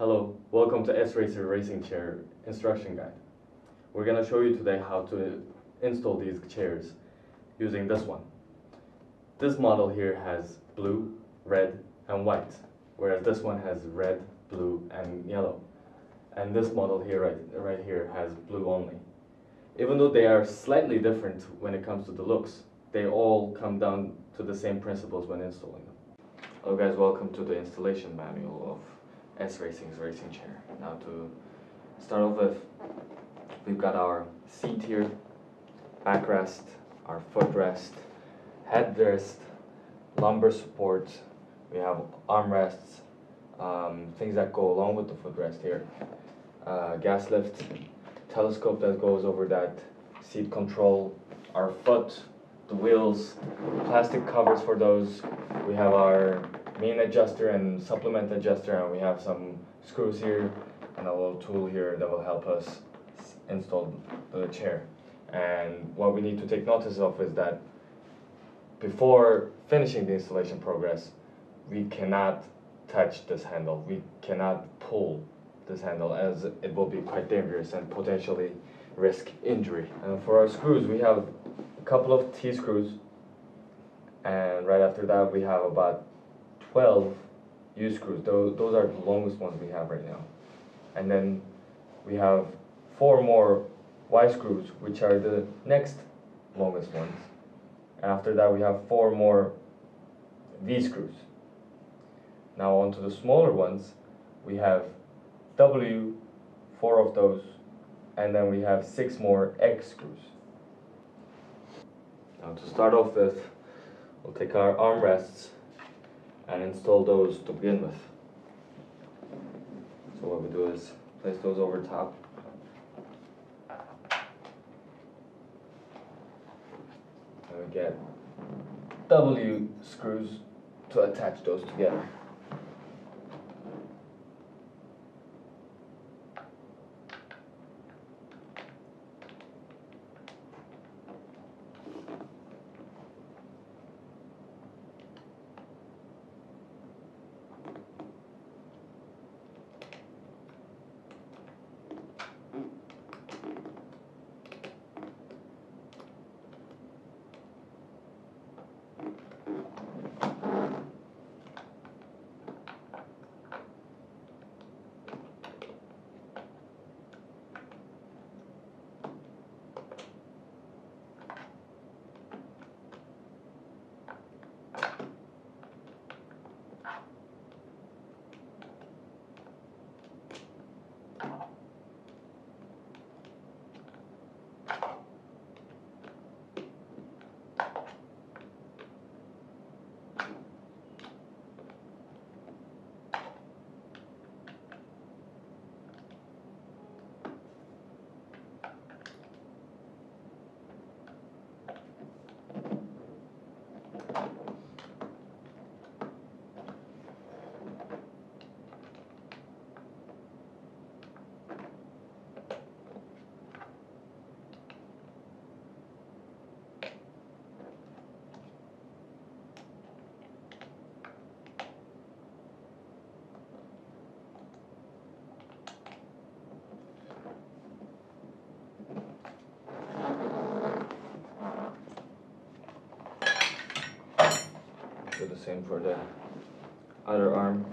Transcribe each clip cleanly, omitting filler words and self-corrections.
Hello, welcome to S-Racer Racing Chair Instruction Guide. We're going to show you today how to install these chairs using this one. This model here has blue, red, and white, whereas this one has red, blue, and yellow. And this model here, right here, has blue only. Even though they are slightly different when it comes to the looks, they all come down to the same principles when installing them. Hello guys, welcome to the installation manual of S-Racing's racing chair. Now to start off with, we've got our seat here, backrest, our footrest, headrest, lumbar support, we have armrests, things that go along with the footrest here, gas lift, telescope that goes over that, seat control, our foot, the wheels, plastic covers for those. We have our main adjuster and supplement adjuster, and we have some screws here and a little tool here that will help us install the chair. And what we need to take notice of is that before finishing the installation progress, we cannot touch this handle. We cannot pull this handle, as it will be quite dangerous and potentially risk injury. And for our screws, we have a couple of T-screws, and right after that we have about 12 U-screws. Those are the longest ones we have right now. And then we have 4 more Y-screws, which are the next longest ones. And after that we have 4 more V-screws. Now onto the smaller ones, we have W, 4 of those, and then we have 6 more X screws. Now to start off with, we'll take our armrests and install those to begin with. So what we do is place those over top. And we get W screws to attach those together. Do the same for the other arm.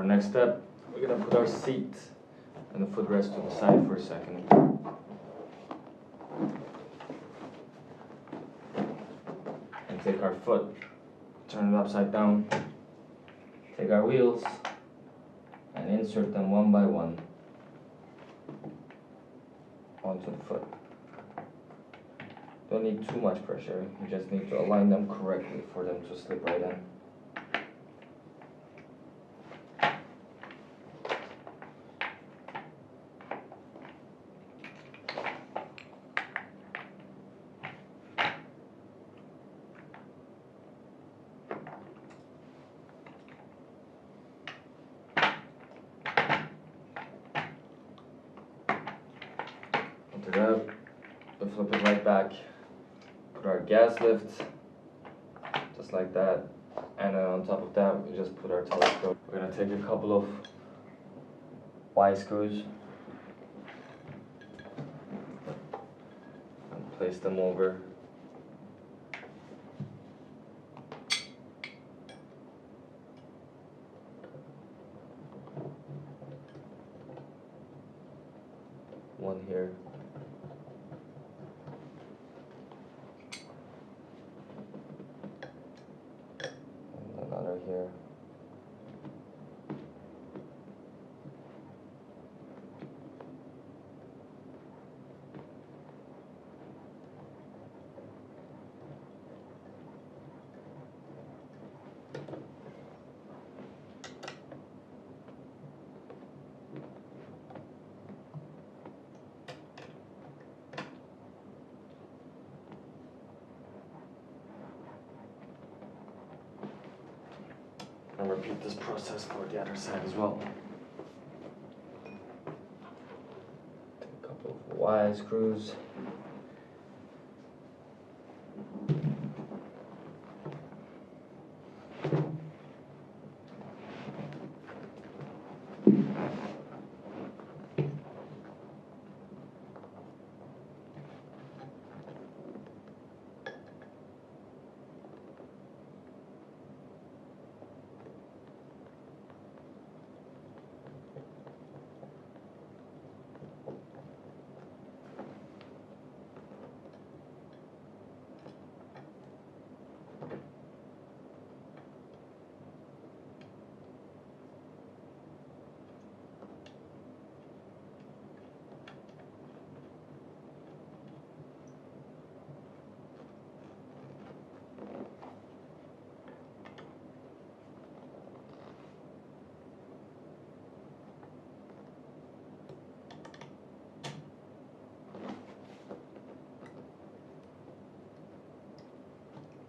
next step, we're gonna put our seat and the footrest to the side for a second. And take our foot, turn it upside down, take our wheels, and insert them one by one onto the foot. Don't need too much pressure, you just need to align them correctly for them to slip right in. Lift it up, we'll flip it right back. Put our gas lift, just like that, and then on top of that we just put our telescope. We're going to take a couple of Y screws and place them over. One here. Another here. And repeat this process for the other side as well. Take a couple of Y screws.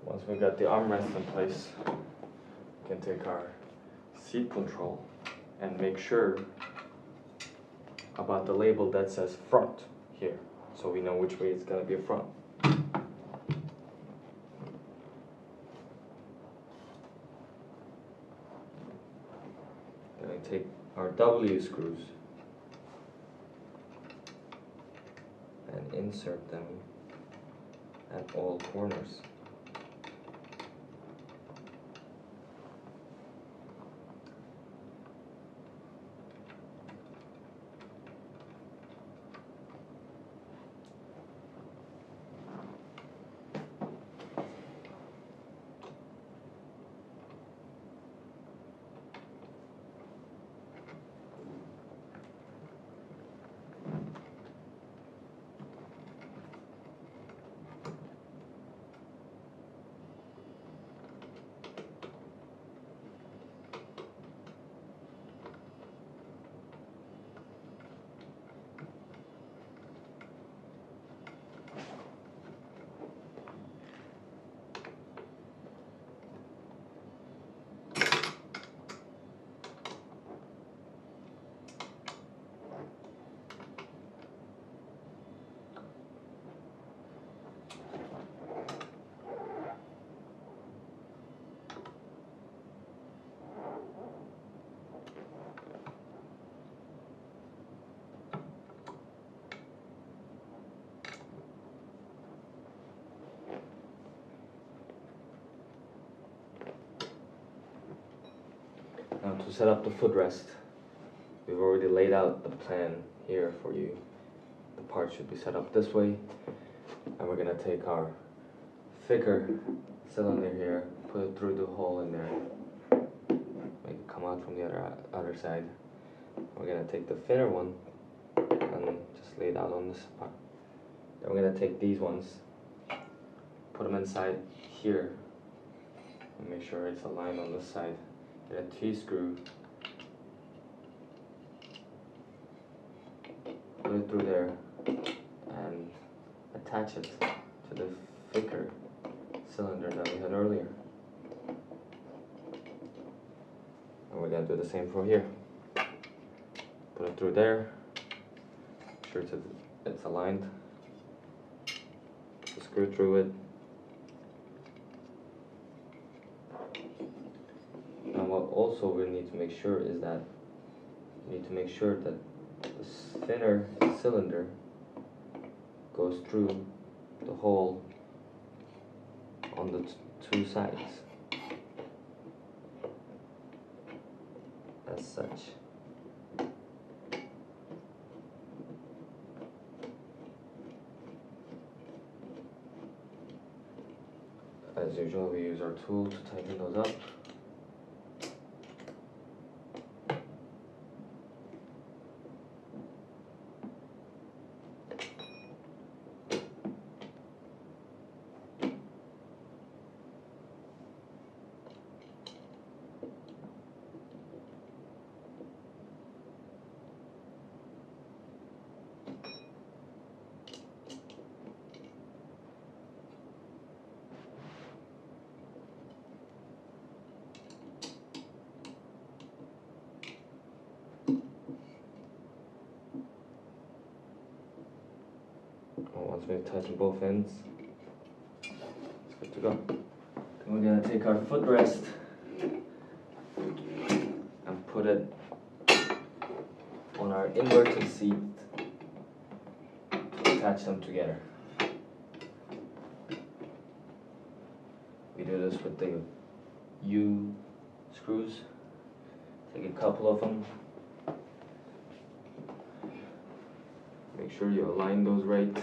Once we got the armrest in place, we can take our seat control and make sure about the label that says front here, so we know which way it's going to be front. Then we take our W screws and insert them at all corners. Now to set up the footrest, we've already laid out the plan here for you. The part should be set up this way, and we're going to take our thicker cylinder here, put it through the hole in there, make it come out from the other side. We're going to take the thinner one and just lay it out on this part. Then we're going to take these ones, put them inside here, and make sure it's aligned on this side. Get a T-screw, put it through there, and attach it to the thicker cylinder that we had earlier. And we're going to do the same for here. Put it through there, make sure it's aligned, screw through it. Now what also we need to make sure is that the thinner cylinder goes through the hole on the two sides as such. As usual, we use our tool to tighten those up. Once we've tightened both ends, it's good to go. Then we're going to take our footrest and put it on our inverted seat to attach them together. We do this with the U screws. Take a couple of them. Make sure you align those right.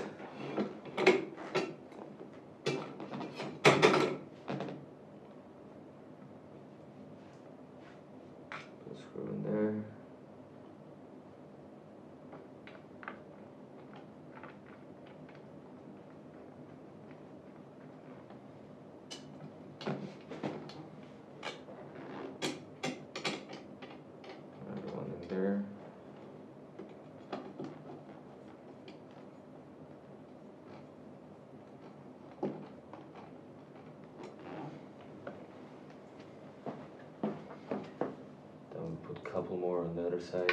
Put a screw in there. Another one in there. Put a couple more on the other side.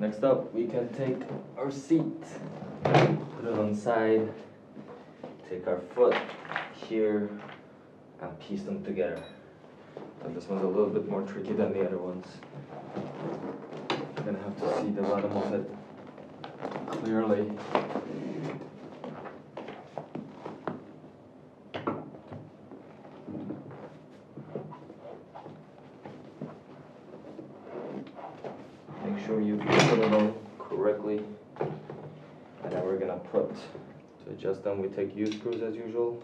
Next up, we can take our seat, put it on the side, take our foot here, and piece them together. And this one's a little bit more tricky than the other ones. You're gonna have to see the bottom of it clearly. Make sure you put it on correctly. And then we're gonna put, to adjust them, we take U-screws as usual.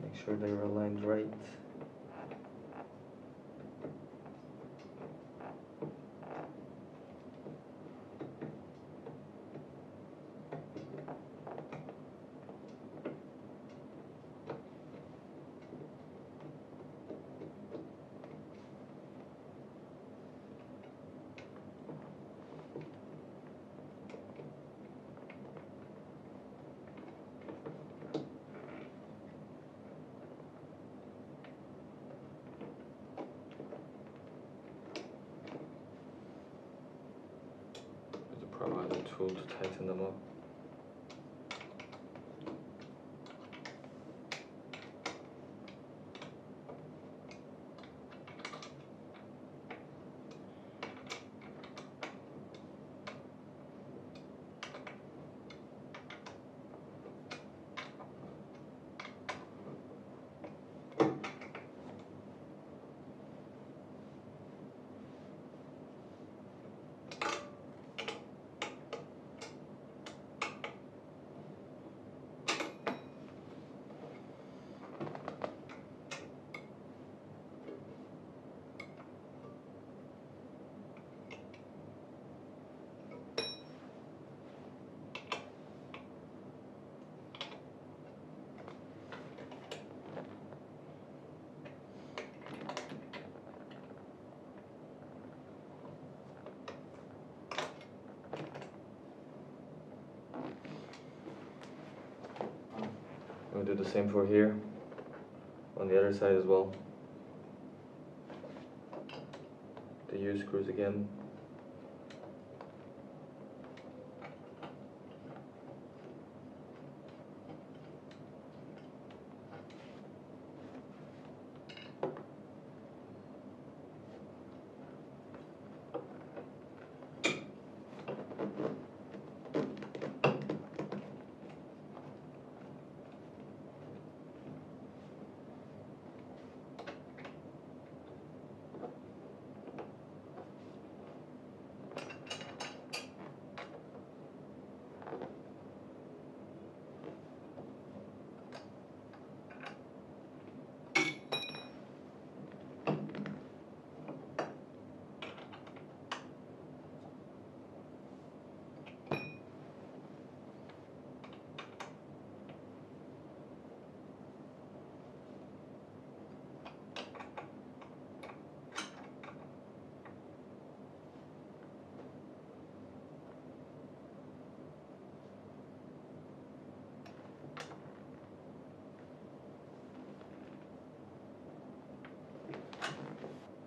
Make sure they're aligned right. Provide a tool to tighten them up. We'll do the same for here, on the other side as well. The U-screws again.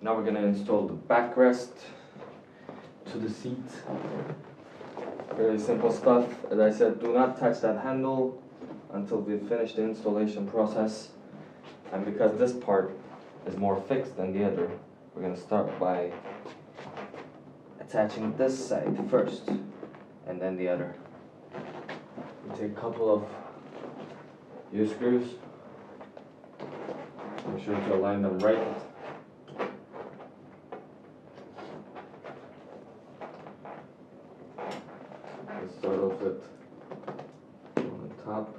Now we're going to install the backrest to the seat. Very simple stuff. As I said, do not touch that handle until we finish the installation process. And because this part is more fixed than the other, we're going to start by attaching this side first and then the other. We take a couple of U-screws. Make sure to align them right. Let's start off with on the top.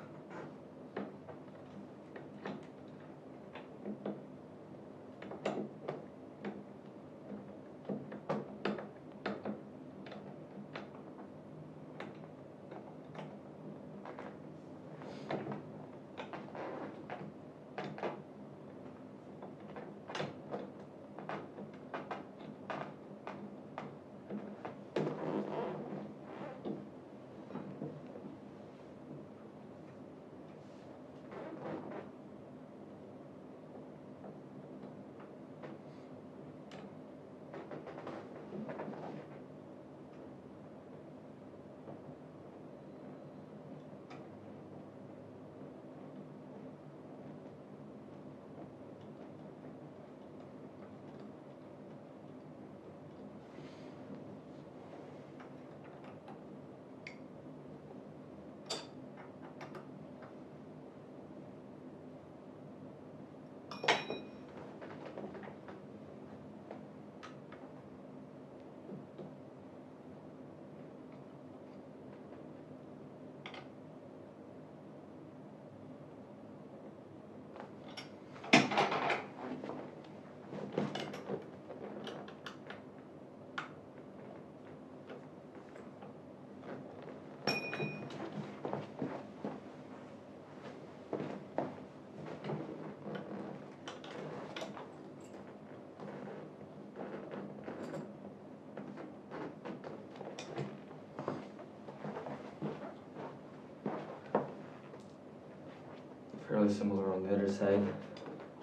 fairly similar on the other side.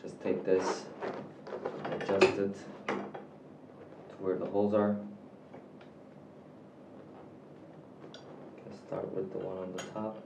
Just take this and adjust it to where the holes are. Let's start with the one on the top.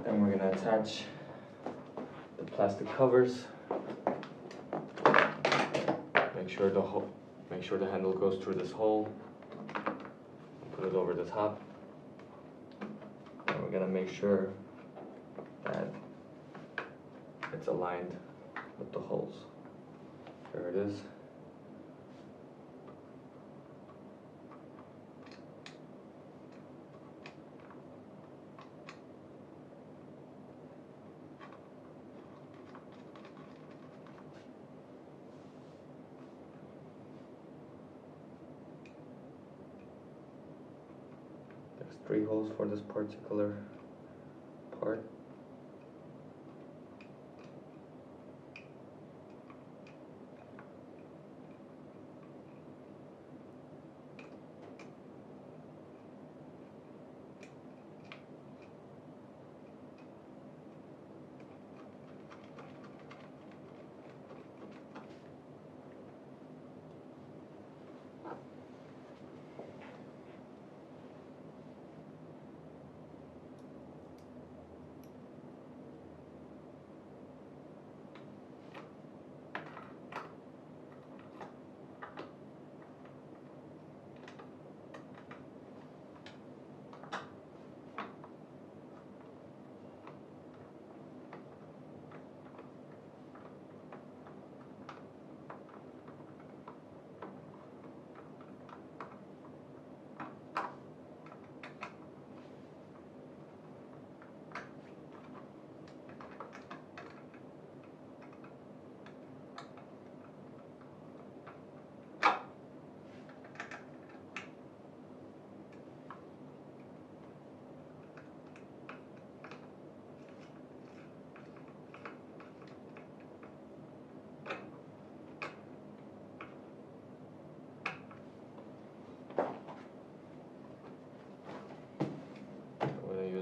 Then we're going to attach the plastic covers. Make sure the handle goes through this hole. Put it over the top. And we're going to make sure that it's aligned with the holes. There it is. There's 3 holes for this particular part.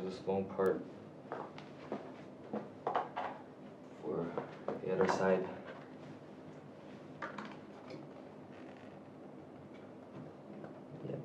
This long part for the other side. Yep.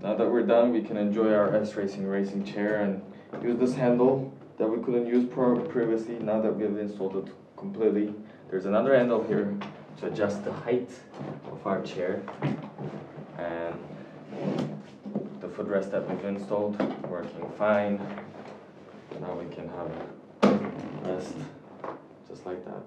Now that we're done, we can enjoy our racing chair and use this handle that we couldn't use previously. Now that we've installed it completely, there's another handle here to adjust the height of our chair, and the footrest that we've installed working fine. Now we can have a rest just like that.